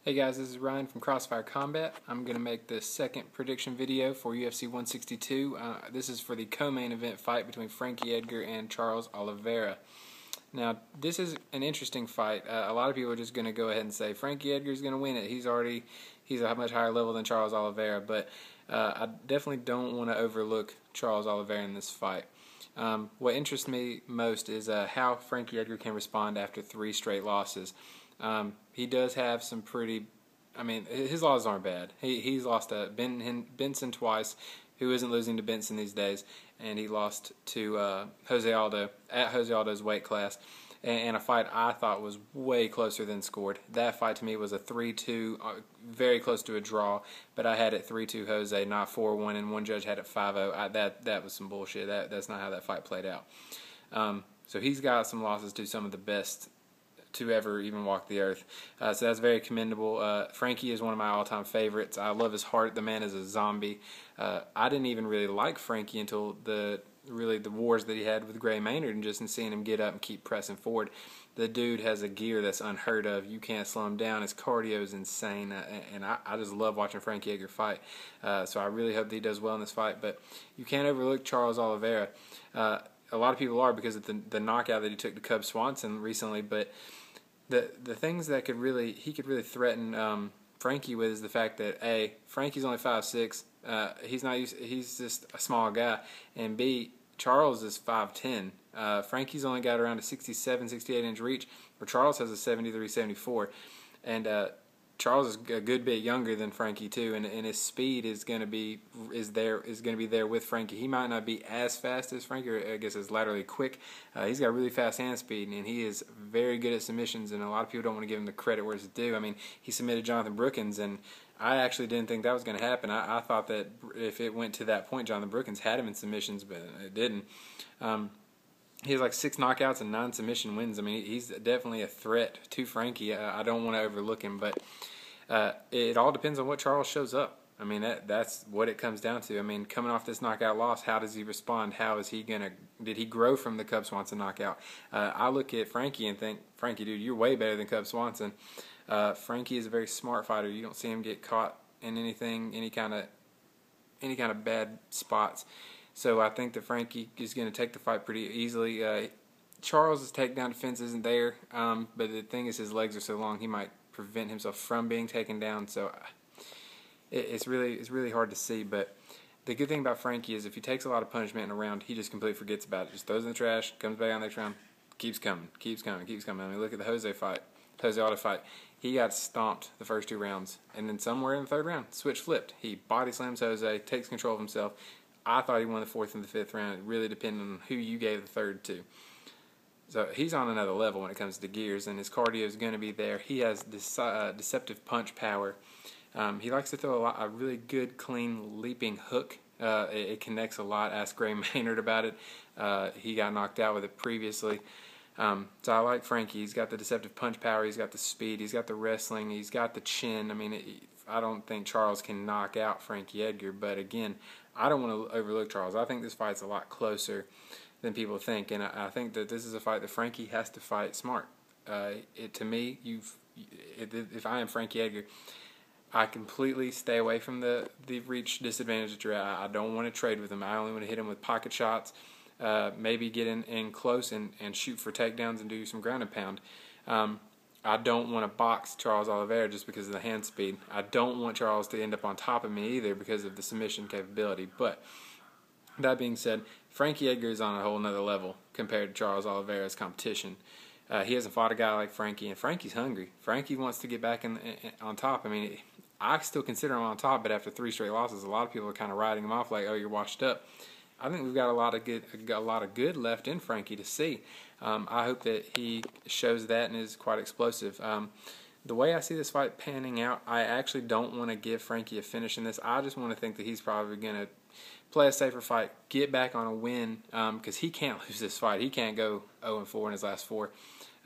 Hey guys, this is Ryan from Crossfire Combat. I'm going to make the second prediction video for UFC 162. This is for the co-main event fight between Frankie Edgar and Charles Oliveira. Now, this is an interesting fight. A lot of people are just going to go ahead and say Frankie Edgar is going to win it. He's a much higher level than Charles Oliveira, but I definitely don't want to overlook Charles Oliveira in this fight. What interests me most is how Frankie Edgar can respond after 3 straight losses. He does have some pretty, his losses aren't bad. He's lost to Benson twice, who isn't losing to Benson these days, and he lost to Jose Aldo at Jose Aldo's weight class, and a fight I thought was way closer than scored. That fight to me was a 3-2, very close to a draw, but I had it 3-2 Jose, not 4-1, and one judge had it 5-0. That was some bullshit. That's not how that fight played out. So he's got some losses to some of the best to ever even walk the earth. So that's very commendable. Frankie is one of my all-time favorites. I love his heart. The man is a zombie. I didn't even really like Frankie until the wars that he had with Gray Maynard, and just in seeing him get up and keep pressing forward. The dude has a gear that's unheard of. You can't slow him down. His cardio is insane, and I just love watching Frankie Edgar fight. So I really hope that he does well in this fight. But you can't overlook Charles Oliveira. A lot of people are, because of the knockout that he took to Cub Swanson recently, but the things that he could really threaten Frankie with is the fact that A, Frankie's only 5'6", he's just a small guy, and B, Charles is 5'10". Frankie's only got around a 67, 68 inch reach, where Charles has a 73, 74, and Charles is a good bit younger than Frankie too, and his speed is going to be there with Frankie. He might not be as fast as Frankie, or I guess as laterally quick. He's got really fast hand speed, and he is very good at submissions. And a lot of people don't want to give him the credit where it's due. I mean, he submitted Jonathan Brookins, and I actually didn't think that was going to happen. I thought that if it went to that point, Jonathan Brookins had him in submissions, but it didn't. He has like 6 knockouts and 9 submission wins. I mean, he's definitely a threat to Frankie. I don't want to overlook him, but it all depends on what Charles shows up. I mean, that's what it comes down to. I mean, coming off this knockout loss, how does he respond? How is he did he grow from the Cub Swanson knockout? I look at Frankie and think, Frankie, dude, you're way better than Cub Swanson. Frankie is a very smart fighter. You don't see him get caught in any kind of bad spots. So I think that Frankie is going to take the fight pretty easily. Charles' takedown defense isn't there, but the thing is, his legs are so long, he might prevent himself from being taken down. So it's really hard to see. But the good thing about Frankie is if he takes a lot of punishment in a round, he just completely forgets about it. Just throws it in the trash, comes back on the next round, keeps coming. I mean, look at the Jose Aldo fight. He got stomped the first 2 rounds, and then somewhere in the 3rd round, switch flipped. He body slams Jose, takes control of himself. I thought he won the 4th and the 5th round. It really depended on who you gave the 3rd to. So he's on another level when it comes to gears, and his cardio is going to be there. He has this deceptive punch power. He likes to throw a really good, clean, leaping hook. It connects a lot. Ask Gray Maynard about it. He got knocked out with it previously. So I like Frankie. He's got the deceptive punch power. He's got the speed. He's got the wrestling. He's got the chin. I mean, I don't think Charles can knock out Frankie Edgar, but again, I don't want to overlook Charles. I think this fight's a lot closer than people think, and I think that this is a fight that Frankie has to fight smart. To me, if I am Frankie Edgar, I completely stay away from the reach disadvantage that you're at. I don't want to trade with him. I only want to hit him with pocket shots, maybe get in close and shoot for takedowns and do some ground and pound. I don't want to box Charles Oliveira just because of the hand speed. I don't want Charles to end up on top of me either because of the submission capability. But that being said, Frankie Edgar is on a whole nother level compared to Charles Oliveira's competition. He hasn't fought a guy like Frankie, and Frankie's hungry. Frankie wants to get back on top. I mean, I still consider him on top, but after 3 straight losses, a lot of people are kind of writing him off like, oh, you're washed up. I think we've got a lot of good left in Frankie to see. I hope that he shows that and is quite explosive. The way I see this fight panning out, I actually don't want to give Frankie a finish in this. I just want to think that he's probably going to play a safer fight, get back on a win, because he can't lose this fight. He can't go 0-4 in his last 4.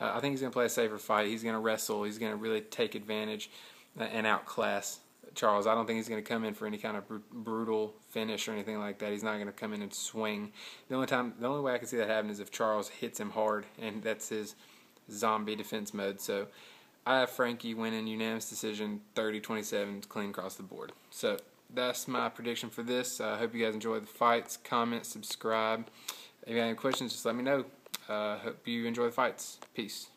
I think he's going to play a safer fight. He's going to wrestle. He's going to really take advantage and outclass Charles. I don't think he's going to come in for any kind of brutal finish or anything like that. He's not going to come in and swing. The only way I can see that happen is if Charles hits him hard, and that's his zombie defense mode. So I have Frankie winning unanimous decision, 30-27, clean across the board. So that's my prediction for this. I hope you guys enjoy the fights. Comment, subscribe. If you have any questions, just let me know. Hope you enjoy the fights. Peace.